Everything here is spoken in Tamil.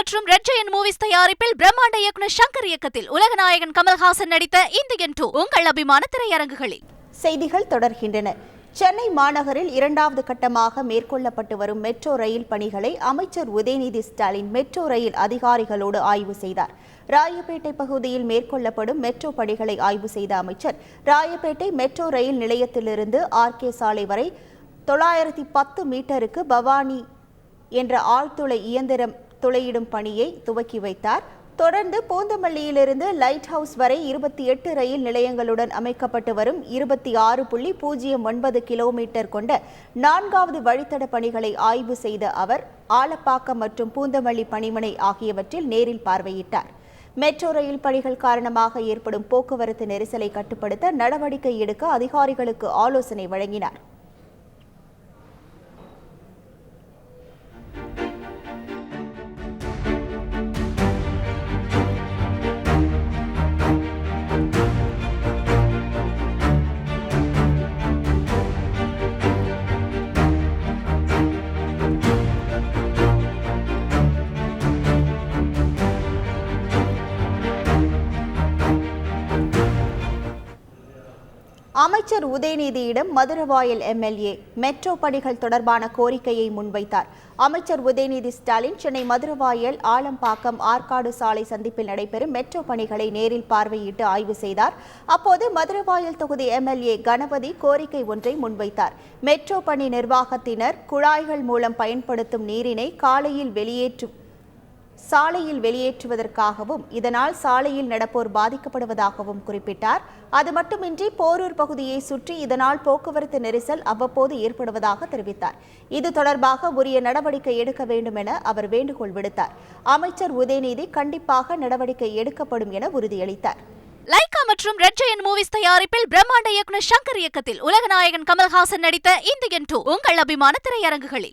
மற்றும் ரெட் ஜெயண்ட் மூவிஸ் தயாரிப்பில் பிரம்மாண்ட இயக்குனர் சங்கர் இயக்கத்தில் உலகநாயகன் கமல்ஹாசன் நடித்த இந்தியன் 2 உங்கள் அபிமான திரையரங்குகளில். செய்திகள் தொடர்கின்றன. சென்னை மாநகரில் இரண்டாவது கட்டமாக மேற்கொள்ளப்பட்டு வரும் மெட்ரோ ரயில் பணிகளை அமைச்சர் உதயநிதி ஸ்டாலின் மெட்ரோ ரயில் அதிகாரிகளோடு ஆய்வு செய்தார். ராயப்பேட்டை பகுதியில் மேற்கொள்ளப்படும் மெட்ரோ பணிகளை ஆய்வு செய்த அமைச்சர் ராயப்பேட்டை மெட்ரோ ரயில் நிலையத்திலிருந்து ஆர்கே சாலை வரை 910 மீட்டருக்கு பவானி என்ற ஆழ்துளை இயந்திரம் துளையிடும் பணியை துவக்கி வைத்தார். தொடர்ந்து பூந்தமல்லியிலிருந்து லைட் ஹவுஸ் வரை 28 ரயில் நிலையங்களுடன் அமைக்கப்பட்டு வரும் 26.09 கிலோமீட்டர் கொண்ட 4வது வழித்தட பணிகளை ஆய்வு செய்த அவர் ஆலப்பாக்கம் மற்றும் பூந்தமல்லி பணிமனை ஆகியவற்றில் நேரில் பார்வையிட்டார். மெட்ரோ ரயில் பணிகள் காரணமாக ஏற்படும் போக்குவரத்து நெரிசலை கட்டுப்படுத்த நடவடிக்கை எடுக்க அதிகாரிகளுக்கு ஆலோசனை வழங்கினார். அமைச்சர் உதயநிதியிடம் மதுரவாயல் எம்எல்ஏ மெட்ரோ பணிகள் தொடர்பான கோரிக்கையை முன்வைத்தார். அமைச்சர் உதயநிதி ஸ்டாலின் சென்னை மதுரவாயல் ஆலம்பாக்கம் ஆற்காடு சாலை சந்திப்பில் நடைபெறும் மெட்ரோ பணிகளை நேரில் பார்வையிட்டு ஆய்வு செய்தார். அப்போது மதுரவாயல் தொகுதி எம்எல்ஏ கணபதி கோரிக்கை ஒன்றை முன்வைத்தார். மெட்ரோ பணி நிர்வாகத்தினர் குழாய்கள் மூலம் பயன்படுத்தும் நீரினை சாலையில் வெளியேற்றுவதற்காகவும் இதனால் சாலையில் நடப்போர் பாதிக்கப்படுவதாகவும் குறிப்பிட்டார். அது மட்டுமின்றி போரூர் பகுதியை சுற்றி இதனால் போக்குவரத்து நெரிசல் அவ்வப்போது ஏற்படுவதாக தெரிவித்தார். இது தொடர்பாக உரிய நடவடிக்கை எடுக்க வேண்டும் என அவர் வேண்டுகோள் விடுத்தார். அமைச்சர் உதயநிதி கண்டிப்பாக நடவடிக்கை எடுக்கப்படும் என உறுதியளித்தார். லைகா மற்றும் ரெட் ஜெயண்ட் மூவிஸ் தயாரிப்பில் பிரம்மாண்ட இயக்குனர் சங்கர் இயக்கத்தில் உலகநாயகன் கமல்ஹாசன் நடித்த இந்தியன் 2 உங்கள் அபிமான திரையரங்குகளில்.